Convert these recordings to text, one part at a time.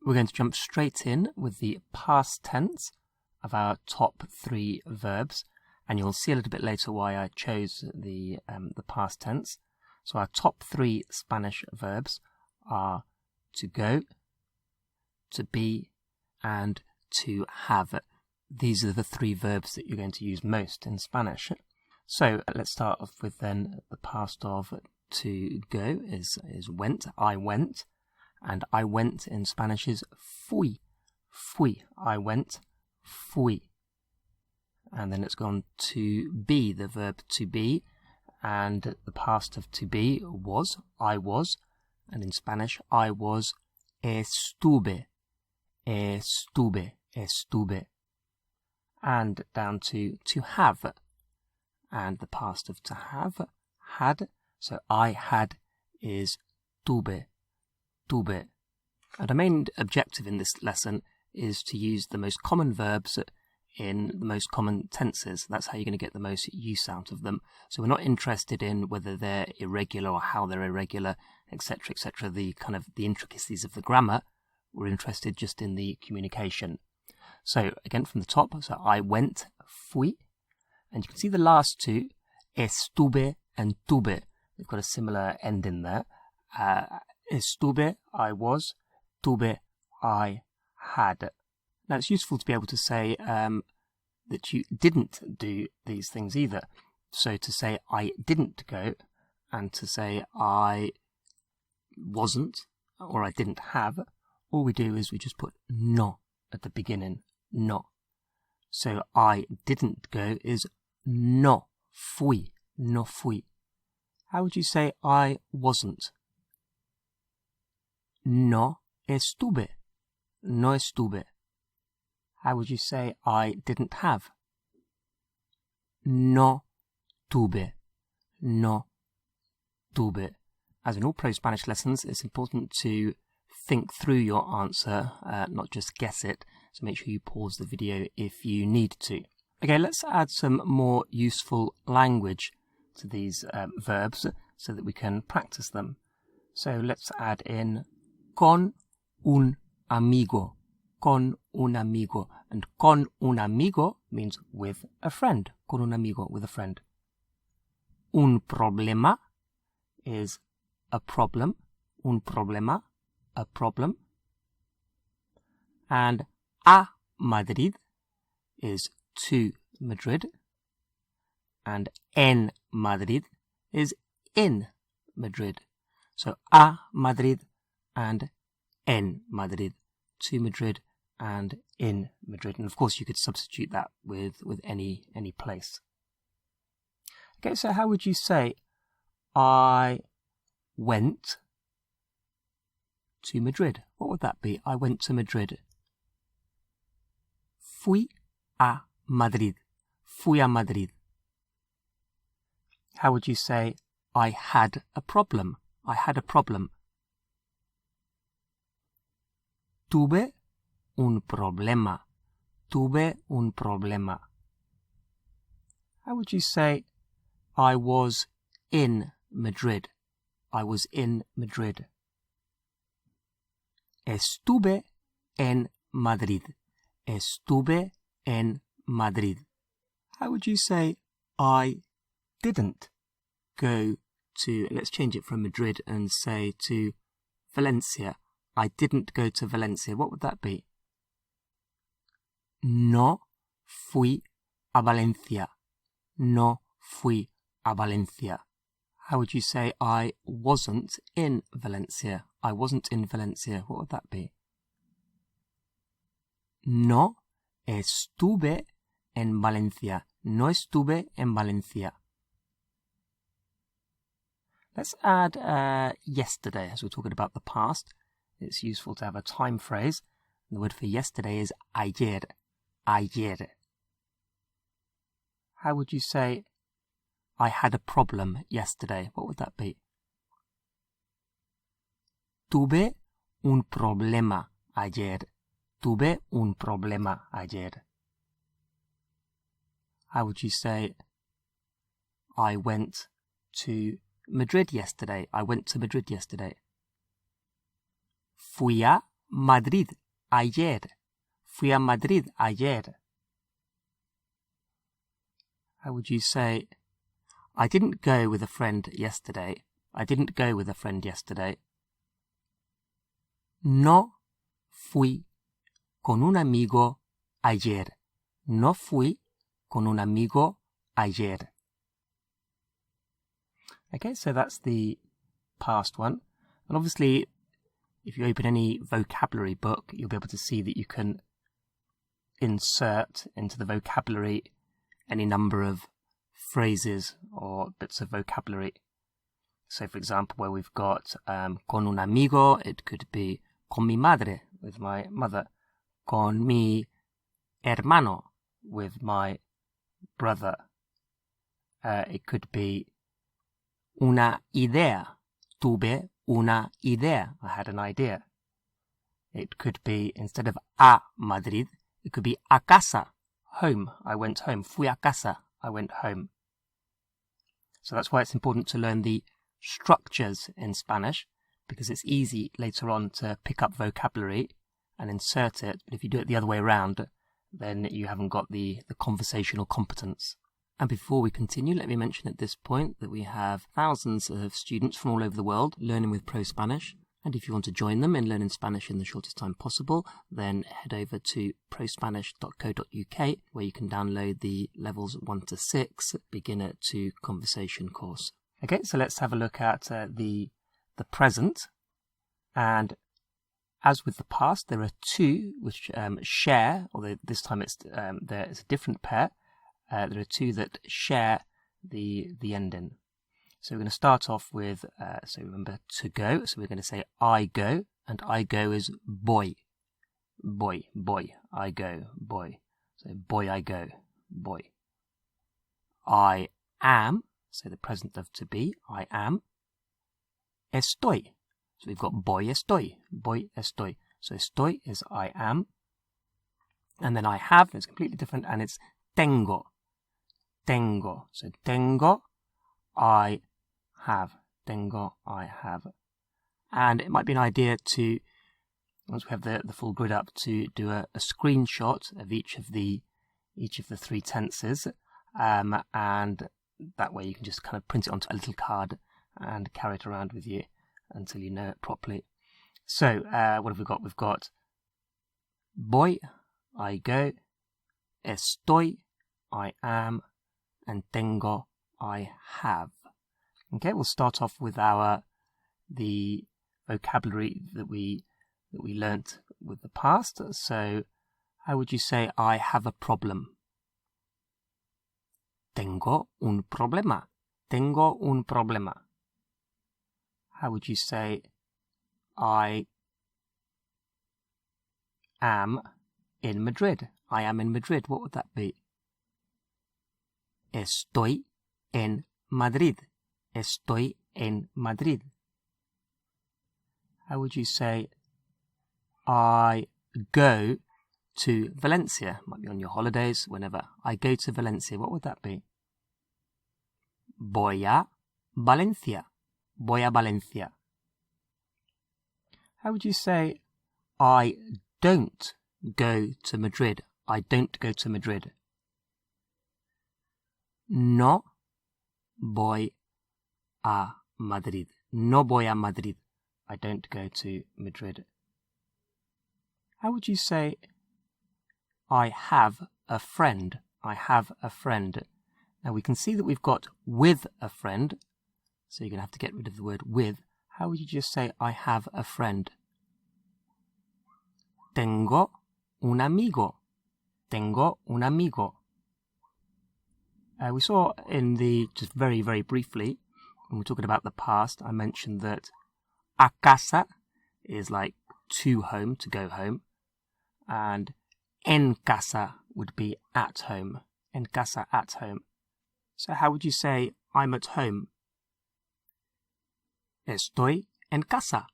we're going to jump straight in with the past tense of our top 3 verbs, and you'll see a little bit later why I chose the past tense. So our top 3 Spanish verbs are to go, to be, and to have. These are the 3 verbs that you're going to use most in Spanish. So let's start off with then the past of to go is went. I went. And I went in Spanish is fui. Fui. I went. Fui. And then it's gone to be, the verb to be. And the past of to be was. I was. And in Spanish, I was estuve. Estuve. Estuve. And down to have. And the past of to have, had. So I had is tuve. Tuve. And our main objective in this lesson is to use the most common verbs in the most common tenses. That's how you're going to get the most use out of them. So we're not interested in whether they're irregular or how they're irregular, etc., etc., the intricacies of the grammar. We're interested just in the communication. So again from the top, so I went, fui, and you can see the last 2, estuve and tuve. They've got a similar end in there. Estuve, I was. Tuve, I had. Now it's useful to be able to say that you didn't do these things either. So to say I didn't go and to say I wasn't or I didn't have, all we do is we just put no at the beginning. No. So I didn't go is no fui. No fui. How would you say I wasn't? No estuve. No estuve. How would you say I didn't have? No tuve. No tuve. As in all ProSpanish lessons, it's important to think through your answer, not just guess it. So make sure you pause the video if you need to. Okay, let's add some more useful language to these verbs so that we can practice them. So let's add in con un amigo. Con un amigo. And con un amigo means with a friend. Con un amigo, with a friend. Un problema is a problem. Un problema, a problem. And a Madrid is to Madrid. And en Madrid is in Madrid. So a Madrid and en Madrid, to Madrid and in Madrid. And of course you could substitute that with any place. Okay, so how would you say I went to Madrid? What would that be? I went to Madrid. Fui a Madrid. Fui a Madrid. How would you say I had a problem? I had a problem. Tuve un problema. Tuve un problema. How would you say I was in Madrid? I was in Madrid. Estuve en Madrid. Estuve en Madrid. How would you say I didn't go to, let's change it from Madrid and say to Valencia. I didn't go to Valencia. What would that be? No fui a Valencia. No fui a Valencia. How would you say I wasn't in Valencia? I wasn't in Valencia. What would that be? No estuve en Valencia. No estuve en Valencia. Let's add yesterday, as we're talking about the past. It's useful to have a time phrase. The word for yesterday is ayer. Ayer. How would you say I had a problem yesterday? What would that be? Tuve un problema ayer. Tuve un problema ayer. How would you say I went to Madrid yesterday? I went to Madrid yesterday. Fui a Madrid ayer. Fui a Madrid ayer. How would you say, I didn't go with a friend yesterday. I didn't go with a friend yesterday. No fui con un amigo ayer. No fui con un amigo ayer. Okay, so that's the past one. And obviously, if you open any vocabulary book, you'll be able to see that you can insert into the vocabulary any number of phrases or bits of vocabulary. So, for example, where we've got con un amigo, it could be con mi madre, with my mother. Con mi hermano, with my brother. It could be una idea. Tuve una idea. I had an idea. It could be, instead of a Madrid, it could be a casa, home. I went home. Fui a casa. I went home. So that's why it's important to learn the structures in Spanish, because it's easy later on to pick up vocabulary and insert it. But if you do it the other way around, then you haven't got the conversational competence. And before we continue, let me mention at this point that we have thousands of students from all over the world learning with ProSpanish. And if you want to join them in learning Spanish in the shortest time possible, then head over to prospanish.co.uk, where you can download the levels 1 to 6 beginner to conversation course. Okay, so let's have a look at the present. And as with the past, there are two which share, although this time it's a different pair. There are two that share the ending. So we're going to start off with, so remember to go. So we're going to say I go, and I go is boy. Boy, boy, I go, boy. So boy, I go, boy. I am, so the present of to be, I am. Estoy. So we've got boy estoy, boy estoy. So estoy is I am. And then I have, it's completely different, and it's tengo. Tengo. So tengo, I have. Tengo, I have. And it might be an idea to, once we have the full grid up, to do a screenshot of each of the three tenses, and that way you can just kind of print it onto a little card and carry it around with you until you know it properly. So what have we got? We've got voy, I go, estoy, I am, and tengo, I have. Okay, we'll start off with the vocabulary that we learnt with the past. So how would you say I have a problem? Tengo un problema. Tengo un problema. How would you say I am in Madrid? I am in Madrid. What would that be? Estoy en Madrid. Estoy en Madrid. How would you say I go to Valencia? Might be on your holidays, whenever. I go to Valencia. What would that be? Voy a Valencia. Voy a Valencia. How would you say I don't go to Madrid? I don't go to Madrid. No voy a Madrid. No voy a Madrid. I don't go to Madrid. How would you say I have a friend? I have a friend. Now we can see that we've got with a friend, so you're going to have to get rid of the word with. How would you just say I have a friend? Tengo un amigo. Tengo un amigo. We saw just very, very briefly, when we're talking about the past, I mentioned that a casa is like to home, to go home, and en casa would be at home. En casa, at home. So how would you say I'm at home? Estoy en casa.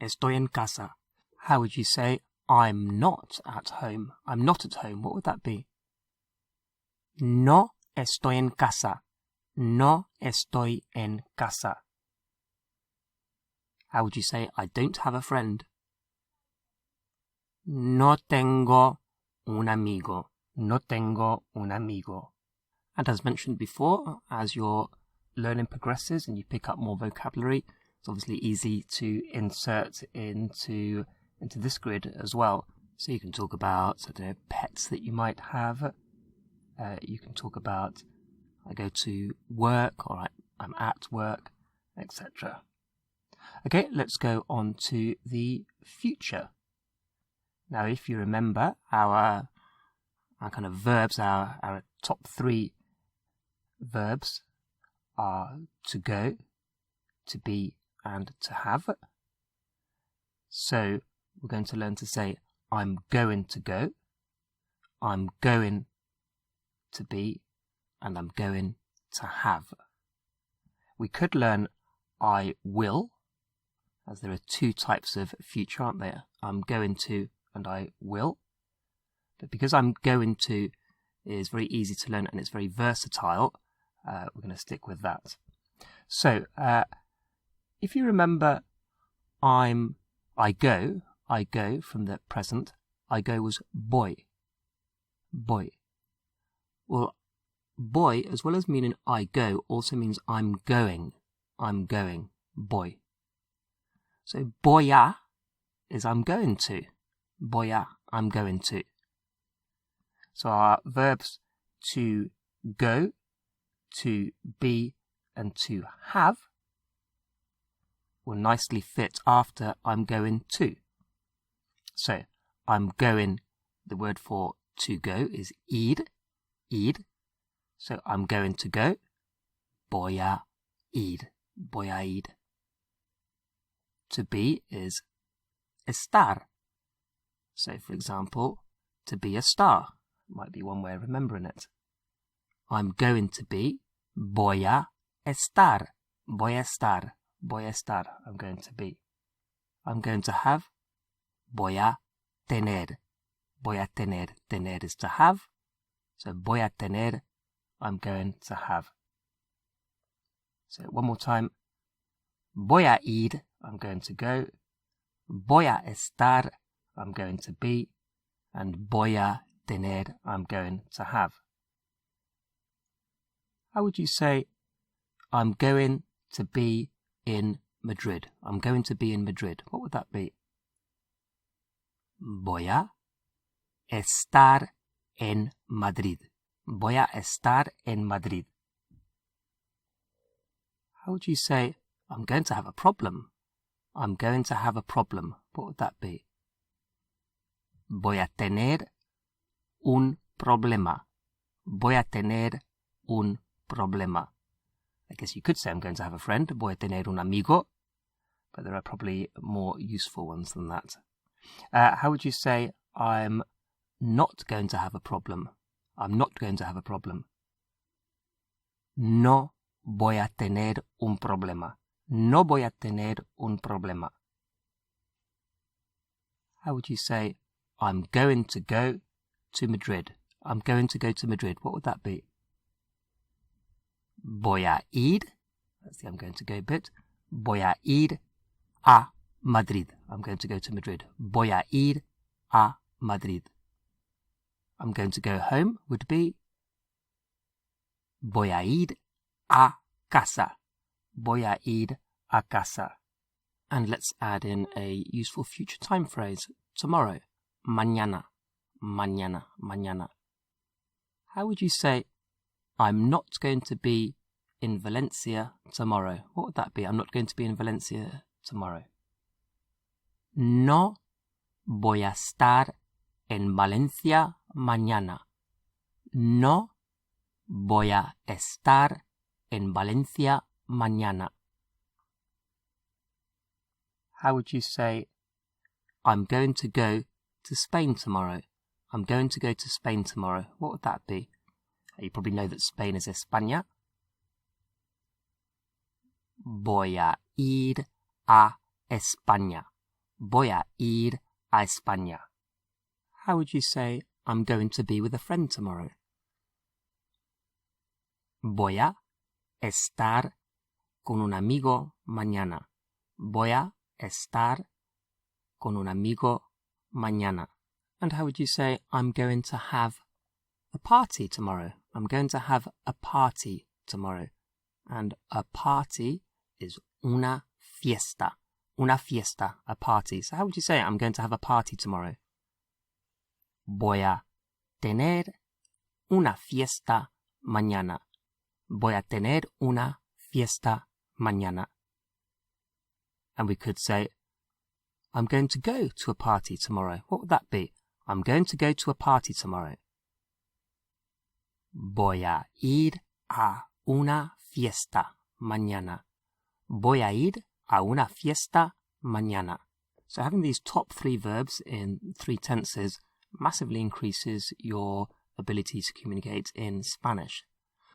Estoy en casa. How would you say I'm not at home? I'm not at home. What would that be? No estoy en casa. No estoy en casa. How would you say I don't have a friend? No tengo un amigo. No tengo un amigo. And as mentioned before, as your learning progresses and you pick up more vocabulary, it's obviously easy to insert into this grid as well. So you can talk about, I don't know, pets that you might have. You can talk about, I go to work, or I'm at work, etc. Okay, let's go on to the future. Now, if you remember, our kind of verbs, our top 3 verbs are to go, to be, and to have. So we're going to learn to say, I'm going to go, I'm going to be, and I'm going to have. We could learn I will, as there are 2 types of future, aren't there? I'm going to and I will. But because I'm going to is very easy to learn and it's very versatile, we're going to stick with that. So, if you remember, I go from the present. I go was boy. Boy. Well, boy, as well as meaning I go, also means I'm going. I'm going. Boy. So, boya is I'm going to. Boya, I'm going to. So our verbs to go, to be, and to have will nicely fit after I'm going to. So I'm going, the word for to go is ir. So I'm going to go. Voy a ir. Voy a ir. To be is estar. So, for example, to be a star might be one way of remembering it. I'm going to be. Voy a estar. Voy a estar. Voy a estar. I'm going to be. I'm going to have. Voy a tener. Voy a tener. Tener is to have. So, voy a tener. I'm going to have. So, one more time. Voy a ir. I'm going to go. Voy a estar. I'm going to be. And voy a tener. I'm going to have. How would you say, I'm going to be in Madrid? I'm going to be in Madrid. What would that be? Voy a estar en Madrid. Voy a estar en Madrid. How would you say, I'm going to have a problem? I'm going to have a problem. What would that be? Voy a tener un problema. Voy a tener un problema. I guess you could say I'm going to have a friend. Voy a tener un amigo. But there are probably more useful ones than that. How would you say I'm not going to have a problem? I'm not going to have a problem. No voy a tener un problema. No voy a tener un problema. How would you say, I'm going to go to Madrid? I'm going to go to Madrid. What would that be? Voy a ir. That's the I'm going to go bit. Voy a ir a Madrid. I'm going to go to Madrid. Voy a ir a Madrid. I'm going to go home would be voy a ir a casa. Voy a ir a casa. And let's add in a useful future time phrase. Tomorrow. Mañana. Mañana. Mañana. How would you say, I'm not going to be in Valencia tomorrow? What would that be? I'm not going to be in Valencia tomorrow. No voy a estar en Valencia mañana. No voy a estar en Valencia mañana. How would you say, I'm going to go to Spain tomorrow? I'm going to go to Spain tomorrow. What would that be? You probably know that Spain is España. Voy a ir a España. Voy a ir a España. How would you say, I'm going to be with a friend tomorrow? Voy a estar con un amigo mañana. Voy a estar con un amigo mañana. And how would you say, I'm going to have a party tomorrow? I'm going to have a party tomorrow. And a party is una fiesta. Una fiesta, a party. So how would you say, I'm going to have a party tomorrow? Voy a tener una fiesta mañana. Voy a tener una fiesta mañana. And we could say, I'm going to go to a party tomorrow. What would that be? I'm going to go to a party tomorrow. Voy a ir a una fiesta mañana. Voy a ir a una fiesta mañana. So having these top 3 verbs in 3 tenses massively increases your ability to communicate in Spanish.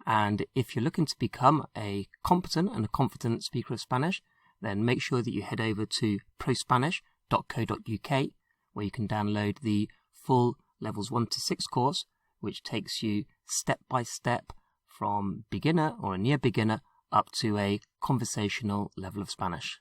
And if you're looking to become a competent and a confident speaker of Spanish, then make sure that you head over to ProSpanish.co.uk, where you can download the full Levels 1 to 6 course, which takes you step by step from beginner or a near beginner up to a conversational level of Spanish.